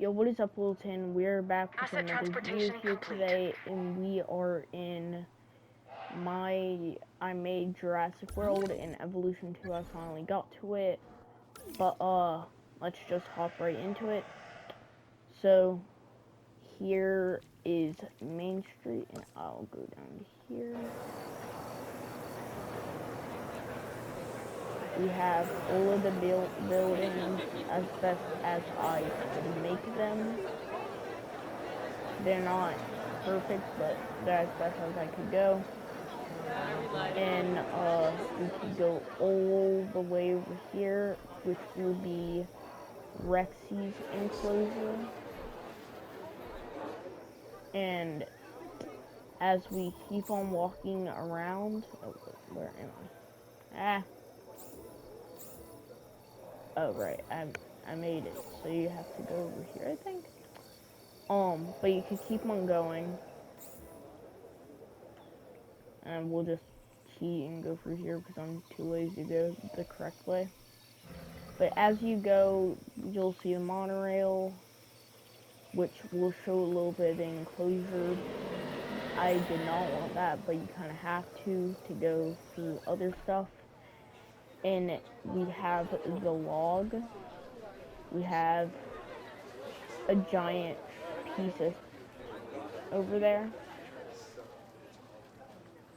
Yo, what is up, Littleton? We're back with another video here today, and we are in I made Jurassic World in Evolution 2. I finally got to it, but let's just hop right into it. So here is Main Street, and I'll go down to here. We have all of the buildings as best as I could make them. They're not perfect, but they're as best as I could go. And we could go all the way over here, which will be Rexy's enclosure. And as we keep on walking around, where am I? Oh right, I made it. So you have to go over here, I think. But you can keep on going, and we'll just key and go through here because I'm too lazy to go the correct way. But as you go, you'll see the monorail, which will show a little bit of the enclosure. I did not want that, but you kind of have to go through other stuff. And we have the log. We have a giant piece of over there.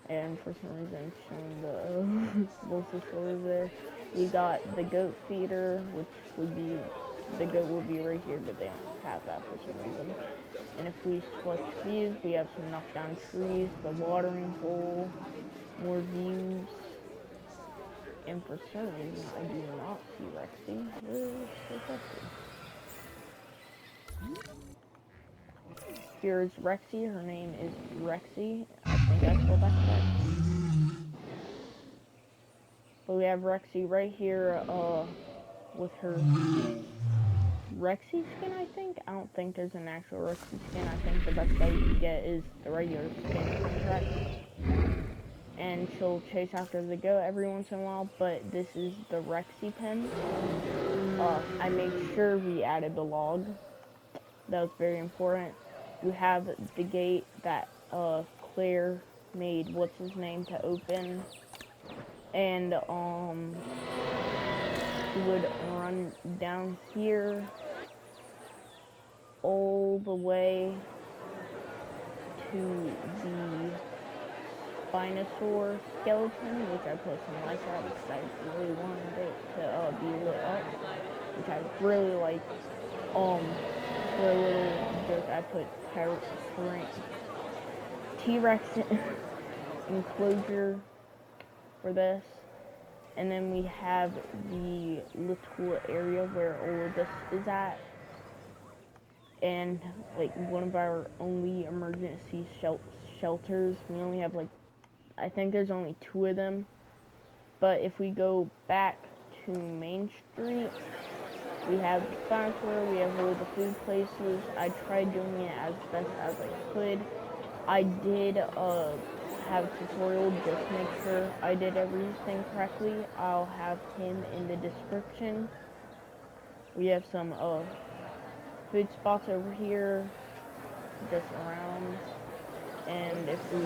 And for some reason it's showing the Voltosaurus there. We got the goat feeder, which would be, the goat will be right here, but they don't have that for some reason. And if we select these, we have some knockdown trees, the watering hole, more views. And for some reason, I do not see Rexy. Where's Rexy? Here's Rexy. Her name is Rexy. I think I spelled that correct. But we have Rexy right here, with her Rexy skin, I think. I don't think there's an actual Rexy skin. I think the best bet you can get is the regular skin from Rex. And she'll chase after the goat every once in a while, but this is the Rexy pen. I made sure we added the log. That was very important. We have the gate that Claire made what's his name to open, and we would run down here all the way to the Spinosaur skeleton, which I put some lights out because I really wanted it to be lit up, which I really like. For a little joke, I put T-Rex enclosure for this. And then we have the little area where all of this is at. And, like, one of our only emergency shelters. We only have, like, I think there's only 2 of them. But if we go back to Main Street, we have the Spinosaur, we have all the food places. I tried doing it as best as I could. I did have a tutorial just to make sure I did everything correctly. I'll have him in the description. We have some food spots over here, just around, and if we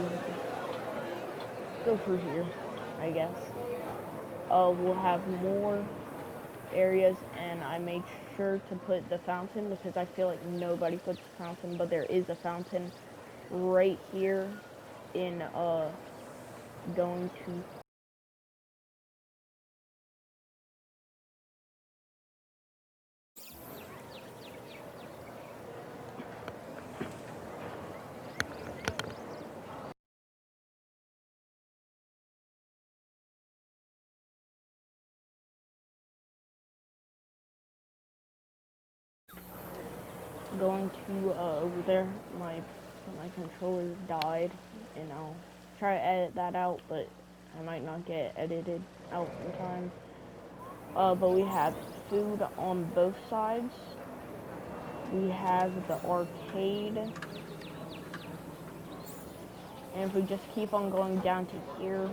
go through here, I guess, we'll have more areas, and I made sure to put the fountain because I feel like nobody puts the fountain, but there is a fountain right here in going to over there. My controller died, and I'll try to edit that out, but I might not get edited out in time. But we have food on both sides. We have the arcade, and if we just keep on going down to here,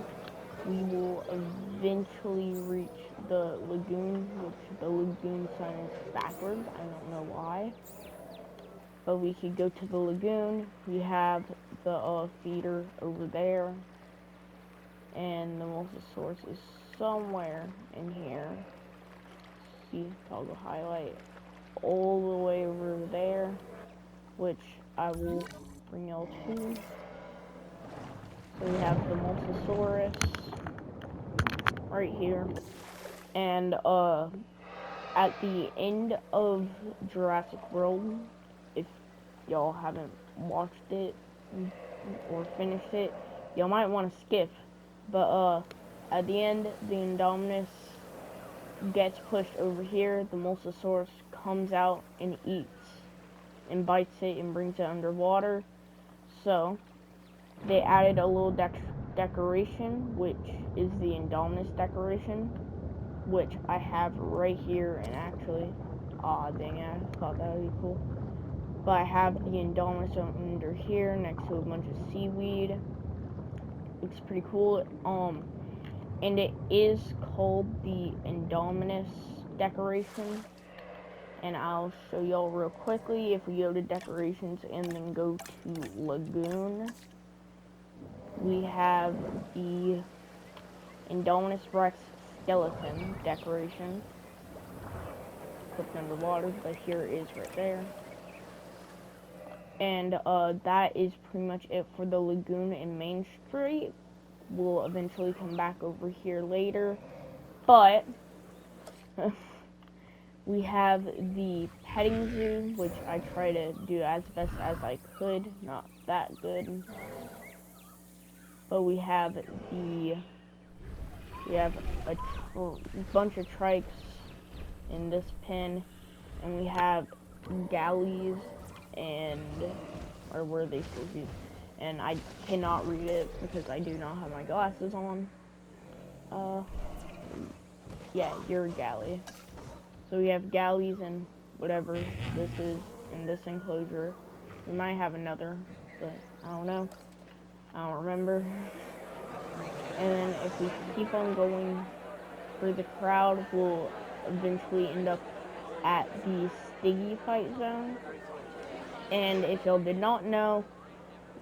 we will eventually reach the lagoon, which the lagoon sign is backwards. I don't know why. But we could go to the lagoon. We have the feeder over there, and the Mosasaurus is somewhere in here. See, toggle highlight all the way over there, which I will bring y'all to. So we have the Mosasaurus right here, and at the end of Jurassic World, if y'all haven't watched it or finished it, y'all might want to skip. But at the end, the Indominus gets pushed over here. The Mosasaurus comes out and eats and bites it and brings it underwater. So they added a little decoration, which is the Indominus decoration, which I have right here. And actually, dang it, I thought that would be cool. But I have the Indominus under here next to a bunch of seaweed. Looks pretty cool. And it is called the Indominus decoration. And I'll show y'all real quickly. If we go to decorations and then go to Lagoon, we have the Indominus Rex skeleton decoration. Clicked underwater, but here it is right there. And that is pretty much it for the Lagoon and Main Street. We'll eventually come back over here later, but we have the petting zoo, which I try to do as best as I could. Not that good, but we have a bunch of trikes in this pen, and we have galleys or where they supposed to be. And I cannot read it because I do not have my glasses on. Yeah, you're a galley. So we have galleys and whatever this is in this enclosure. We might have another, but I don't know. I don't remember. And then if we keep on going for the crowd, we'll eventually end up at the Stiggy fight zone. And if y'all did not know,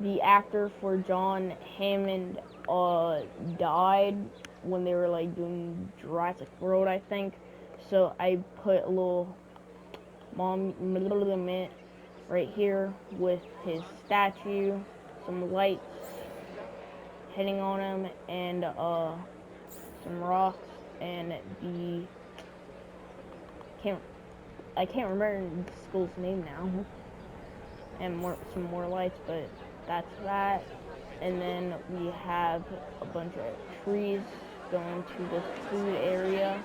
the actor for John Hammond died when they were like doing Jurassic World, I think. So I put a little monument right here with his statue, some lights hitting on him, and some rocks, and I can't remember the school's name now, and some more lights, but that's that. And then we have a bunch of trees going to this food area.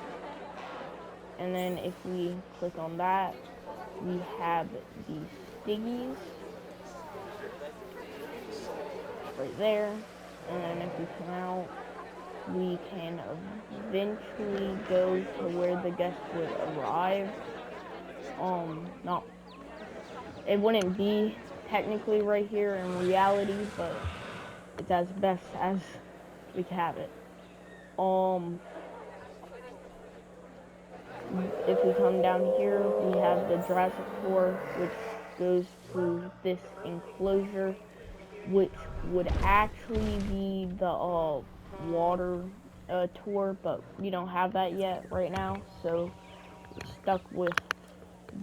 And then if we click on that, we have the Stiggies right there. And then if we come out, we can eventually go to where the guests would arrive. It wouldn't be technically right here in reality, but it's as best as we can have it. If we come down here, we have the Jurassic tour, which goes through this enclosure, which would actually be the water tour, but we don't have that yet right now, so we're stuck with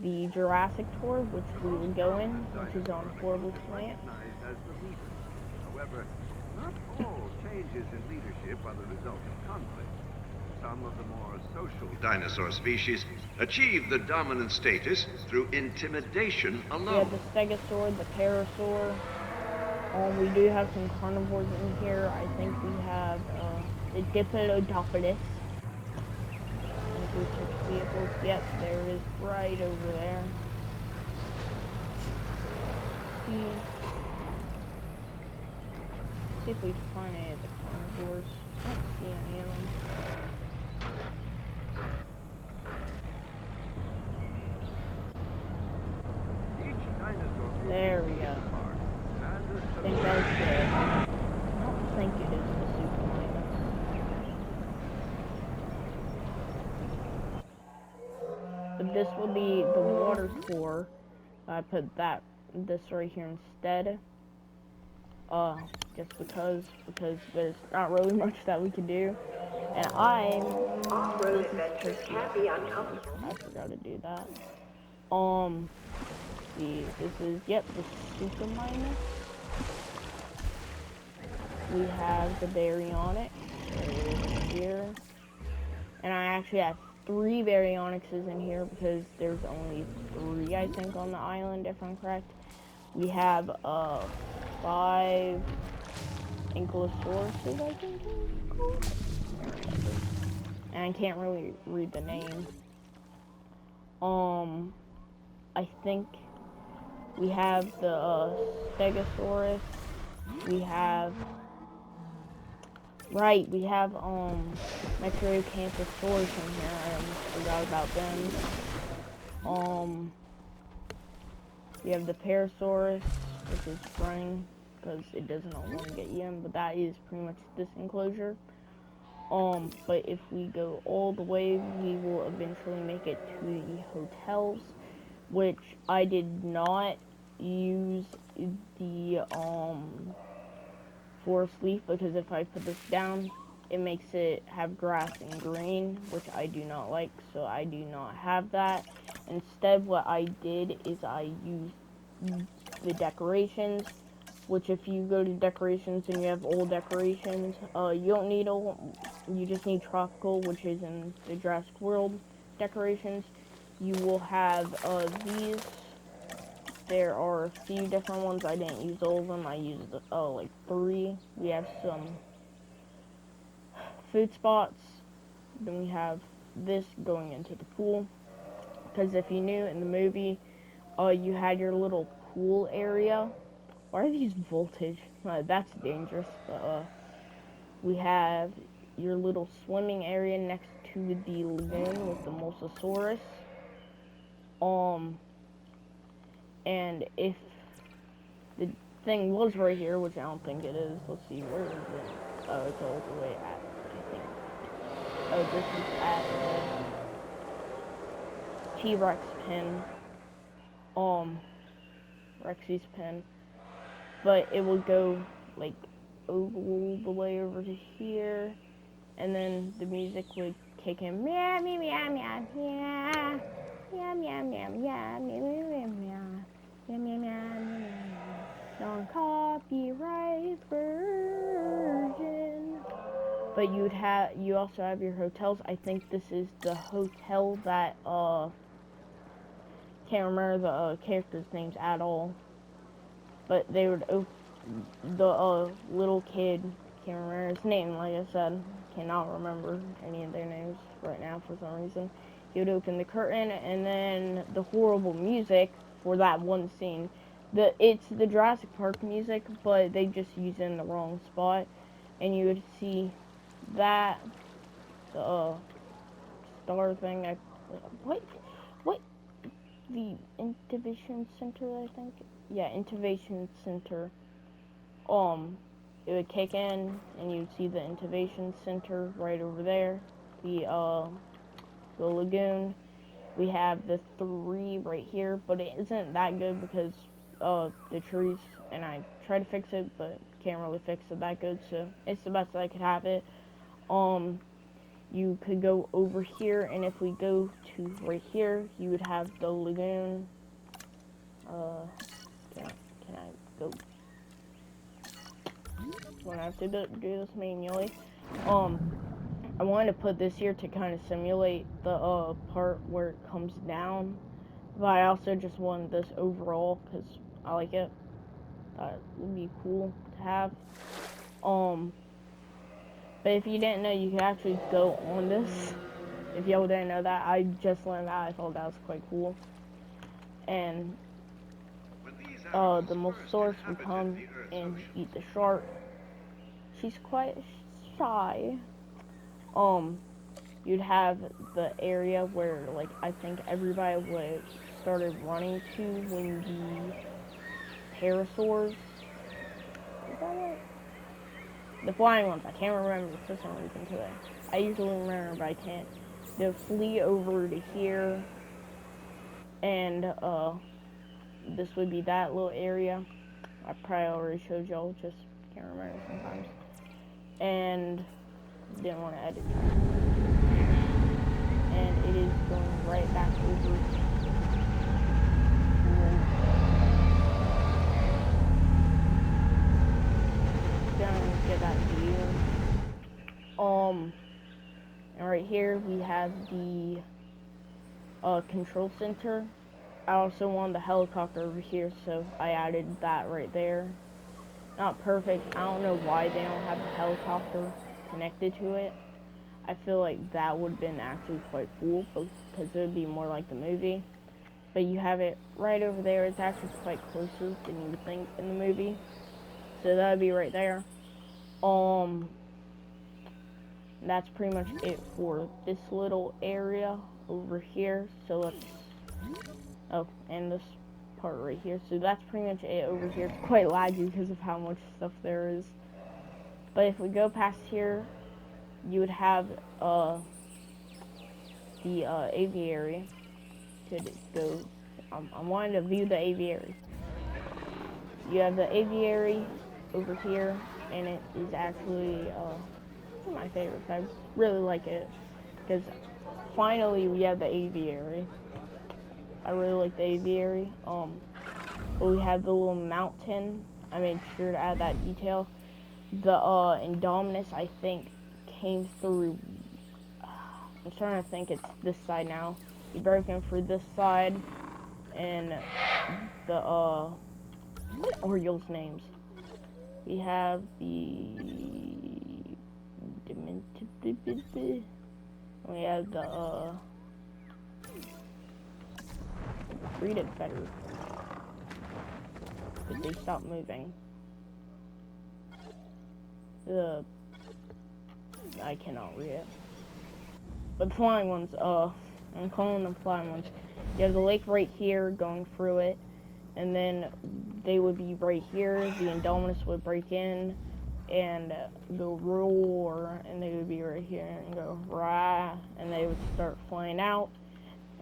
the Jurassic tour, which we will go in, which is on Horrible Plant. However, not all changes in leadership are the result of conflict. Some of the more social dinosaur species achieve the dominant status through intimidation alone. We have the Stegosaur, the Parasaur. We do have some carnivores in here. I think we have the Diplodocus. Vehicles. Yep, there it is right over there. See if we can find any of the carnivores. I don't see any of them. There we go. I think that was good. I don't think it is the super minus. But this will be the water tour. I put that this right here instead. Just because there's not really much that we can do. And Off-road this is adventures supposed to be can be uncomfortable. I forgot to do that. This is, yep, the super minus. We have the baryonyx right over here. And I actually have 3 baryonyxes in here because there's only 3, I think, on the island, if I'm correct. We have 5 ankylosauruses, I think it's called. And I can't really read the name. I think we have the stegosaurus. We have we have Metrocanthosaurus in here. I almost forgot about them. We have the Parasaurus, which is running because it doesn't want to get eaten, but that is pretty much this enclosure. But if we go all the way, we will eventually make it to the hotels, which I did not use the forest leaf because if I put this down, it makes it have grass and green, which I do not like, so I do not have that. Instead, what I did is I used the decorations, which if you go to decorations and you have old decorations, you don't need old, you just need tropical, which is in the Jurassic World decorations. You will have these. There are a few different ones. I didn't use all of them. I used like 3. We have some food spots. Then we have this going into the pool. Because if you knew in the movie, you had your little pool area. Why are these voltage? That's dangerous. But we have your little swimming area next to the lagoon with the Mosasaurus. And if the thing was right here, which I don't think it is. Let's see, where is it? Oh, it's all the way at, I think. Oh, this is at the T-Rex pin. Rexy's pin. But it will go, like, all the way over to here. And then the music would kick in. Meow, meow, meow, meow, meow. Meow, meow, meow, meow, meow, meow, meow. Meow, meow, meow, meow. Non-copyright version. But you also have your hotels. I think this is the hotel that can't remember the characters' names at all. But they would the little kid, can't remember his name, like I said, cannot remember any of their names right now for some reason. He would open the curtain, and then the horrible music for that one scene. It's the Jurassic Park music, but they just use it in the wrong spot, and you would see that the star thing. What the Innovation Center, I think. Yeah, Innovation Center. It would kick in, and you'd see the Innovation Center right over there. The lagoon. We have the 3 right here, but it isn't that good because the trees, and I tried to fix it, but can't really fix it that good, so it's the best I could have it. You could go over here, and if we go to right here, you would have the lagoon. Can I go? I'm gonna have to do this manually. I wanted to put this here to kind of simulate the part where it comes down, but I also just wanted this overall because I like it. That would be cool to have. But if you didn't know, you could actually go on this. If y'all didn't know that, I just learned that. I thought that was quite cool. And the Mosasaurus would come and eat the shark. She's quite shy. You'd have the area where, like, I think everybody would started running to when the parasaurs. Is that it? The flying ones. I can't remember for some reason today. I usually remember, but I can't. They'll flee over to here, and this would be that little area. I probably already showed y'all, just can't remember sometimes. And didn't want to edit that. And it is going right back over. Gonna get that view. And right here we have the control center. I also want the helicopter over here, so I added that right there. Not perfect. I don't know why they don't have the helicopter connected to it. I feel like that would have been actually quite cool, because it would be more like the movie. But you have it right over there. It's actually quite closer than you would think in the movie. So that would be right there. That's pretty much it for this little area over here. So let's, oh, and this part right here. So that's pretty much it over here. It's quite laggy because of how much stuff there is. But if we go past here, you would have the aviary to go. I'm wanting to view the aviary. You have the aviary over here, and it is actually one of my favorites. I really like it because finally we have the aviary. I really like the aviary. We have the little mountain. I made sure to add that detail. The Indominus, I think, came through. I'm starting to think it's this side now. He broke in for this side, and the what are y'all's names? We have the we have the read it better, but they stopped moving. I cannot read it. But the flying ones, I'm calling them flying ones. You have the lake right here going through it, and then they would be right here. The Indominus would break in and go roar, and they would be right here and go rah, and they would start flying out.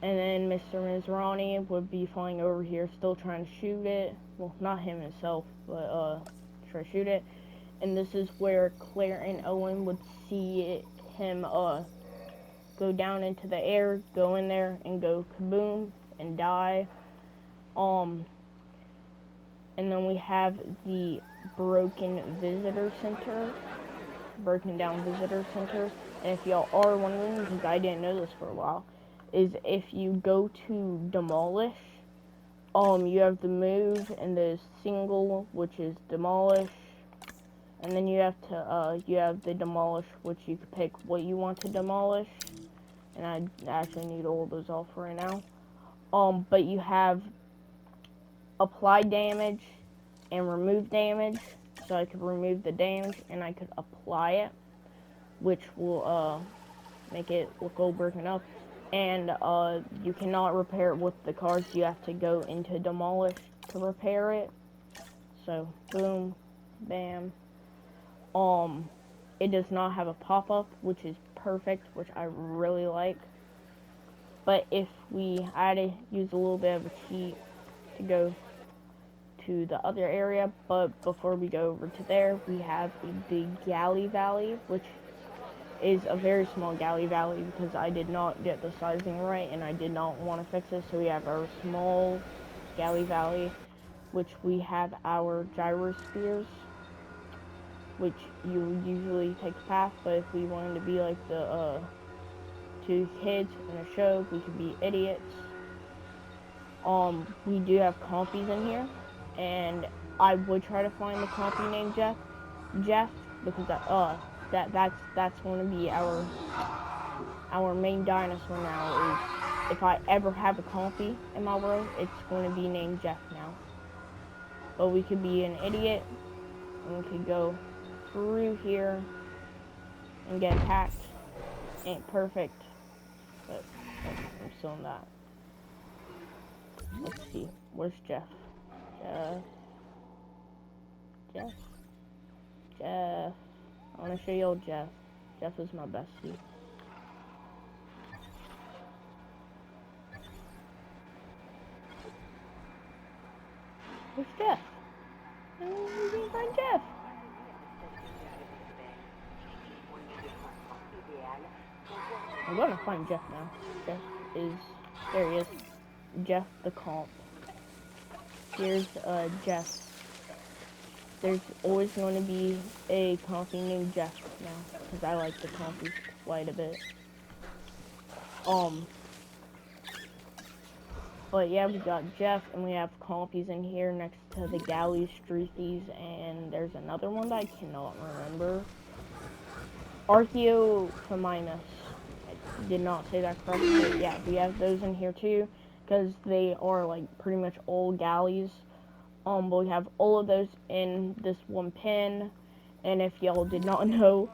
And then Mr. Mizrani would be flying over here, still trying to shoot it. Well, not him himself, but try to shoot it. And this is where Claire and Owen would see him go down into the air, go in there, and go kaboom and die. And then we have the broken down visitor center. And if y'all are wondering, because I didn't know this for a while, is if you go to demolish, you have the move and the single, which is demolish, and then you have the demolish, which you can pick what you want to demolish, and I actually need all those off right now. But you have apply damage and remove damage, so I could remove the damage and I could apply it, which will make it look all broken up. And you cannot repair it with the cars. You have to go into demolish to repair it. So boom, bam. It does not have a pop-up, which is perfect, which I really like. But if I had to use a little bit of a cheat to go to the other area, but before we go over to there, we have a big galley valley, which is a very small galley valley because I did not get the sizing right and I did not want to fix it. So we have our small galley valley, which we have our gyrospheres, which you usually take a path, but if we wanted to be like the two kids in a show, we could be idiots. We do have compies in here, and I would try to find the compy named Jeff, because that's going to be our main dinosaur now. Is if I ever have a compy in my world, it's going to be named Jeff now. But we could be an idiot, and we could go through here and get attacked. Ain't perfect, but I'm still in that. Let's see, where's Jeff? Jeff. I want to show you old Jeff. Jeff is my bestie. Where's Jeff? We didn't find Jeff. I'm gonna find Jeff now. Jeff is, there he is. Jeff the comp. Here's Jeff. There's always going to be a compy named Jeff now, because I like the compies quite a bit. But yeah, we got Jeff, and we have compies in here next to the galleys, streethies, and there's another one that I cannot remember. Archaeophominus. I did not say that correctly, but yeah, we have those in here too, because they are like pretty much all galleys. But we have all of those in this one pen, and if y'all did not know,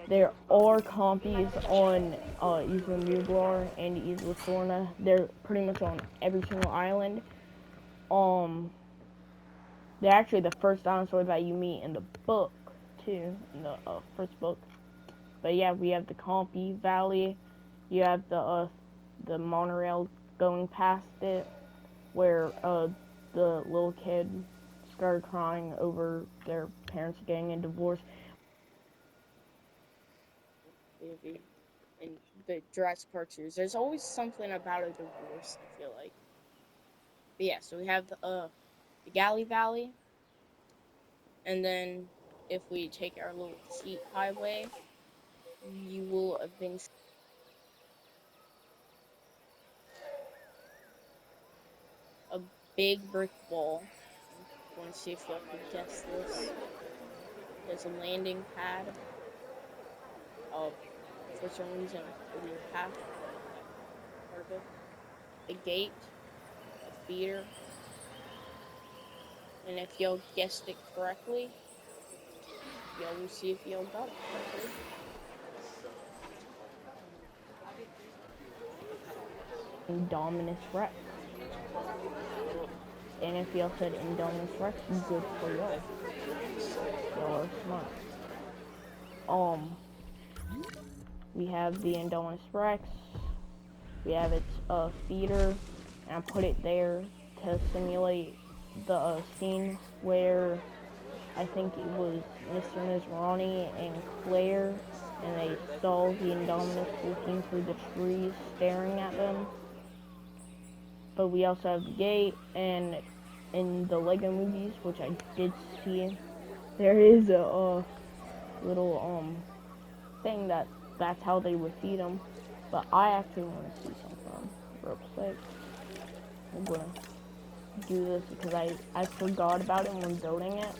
there are compies on Isla Nublar and Isla Sorna. They're pretty much on every single island. They're actually the first dinosaur that you meet in the book too, in the first book. But yeah, we have the Compy Valley. You have the monorail going past it, where the little kid started crying over their parents getting a divorce. In the Jurassic Park series, there's always something about a divorce, I feel like. But yeah, so we have the Galley Valley, and then if we take our little cheat highway, you will eventually a big brick wall. I want to see if y'all can guess this. There's a landing pad. For some reason, I didn't have that part of it. A gate, a feeder, and if y'all guessed it correctly, y'all will see if y'all got it correctly. Indominus Rex. And if y'all said Indominus Rex, good for y'all. Y'all are smart. We have the Indominus Rex. We have its feeder, and I put it there to simulate the scene where I think it was Mr. and Ms. Ronnie and Claire, and they saw the Indominus looking through the trees, staring at them. But we also have the gate, and in the Lego movies, which I did see, there is a little thing that's how they would feed them. But I actually want to see something real quick. I'm gonna do this because I forgot about it when building it,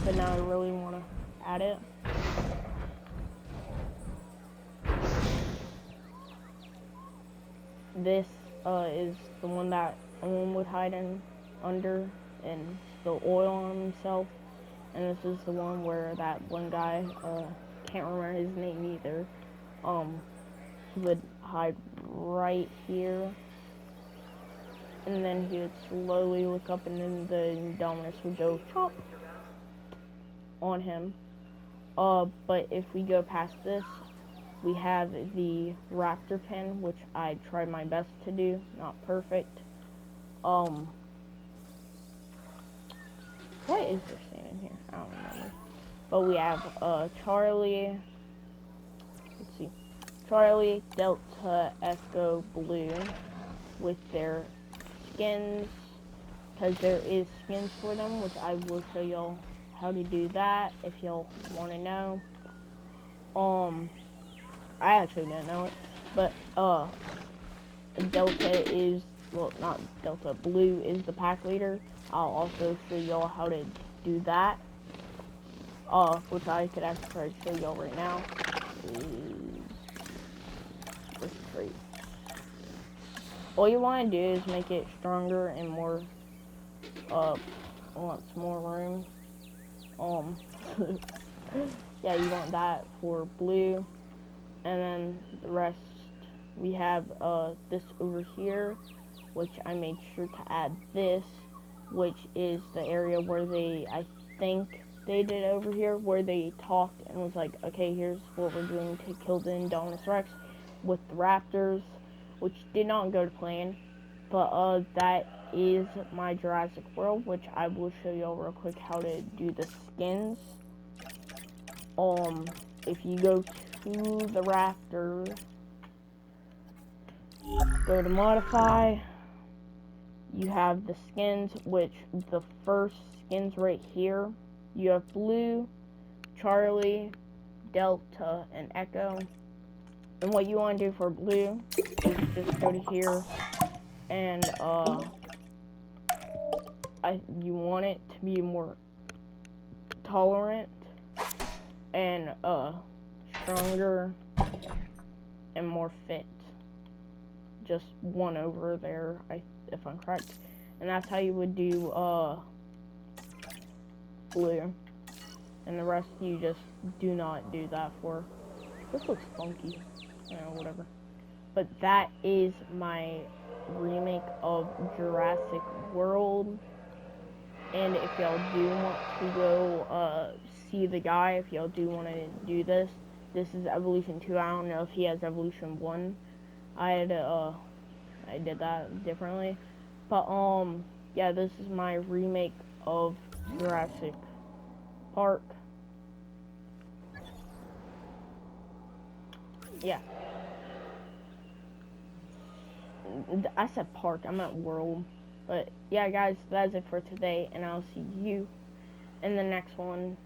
but now I really want to add it. This is the one that Owen would hide in under and spill oil on himself, and this is the one where that one guy, can't remember his name either, he would hide right here, and then he would slowly look up, and then the Indominus would go chomp on him. But if we go past this, we have the raptor pen, which I tried my best to do, not perfect. What is there saying in here? I don't remember. But we have Charlie, let's see, Charlie, Delta, Echo, Blue, with their skins, because there is skins for them, which I will show y'all how to do that if y'all want to know. I actually didn't know it, but Delta is, well, not Delta, Blue is the pack leader. I'll also show y'all how to do that, which I could actually show y'all right now. This trait. All you want to do is make it stronger and more, wants more room. Yeah, you want that for Blue, and then the rest, we have this over here, which I made sure to add this, which is the area where I think they did over here, where they talked and was like, okay, here's what we're doing to kill the Indominus Rex with the raptors, which did not go to plan. But that is my Jurassic World, which I will show y'all real quick how to do the skins. If you go to the rafter, go to modify, you have the skins, which the first skins right here, you have Blue, Charlie, Delta, and Echo. And what you want to do for Blue is just go to here and you want it to be more tolerant and stronger and more fit. Just one over there, if I'm correct. And that's how you would do Blue. And the rest you just do not do that for. This looks funky. Whatever. But that is my remake of Jurassic World. And if y'all do want to go see the guy, if y'all do want to do this is Evolution 2. I don't know if he has Evolution 1. I did that differently. But yeah, this is my remake of Jurassic Park. Yeah. I said park, I meant world. But yeah, guys, that's it for today, and I'll see you in the next one.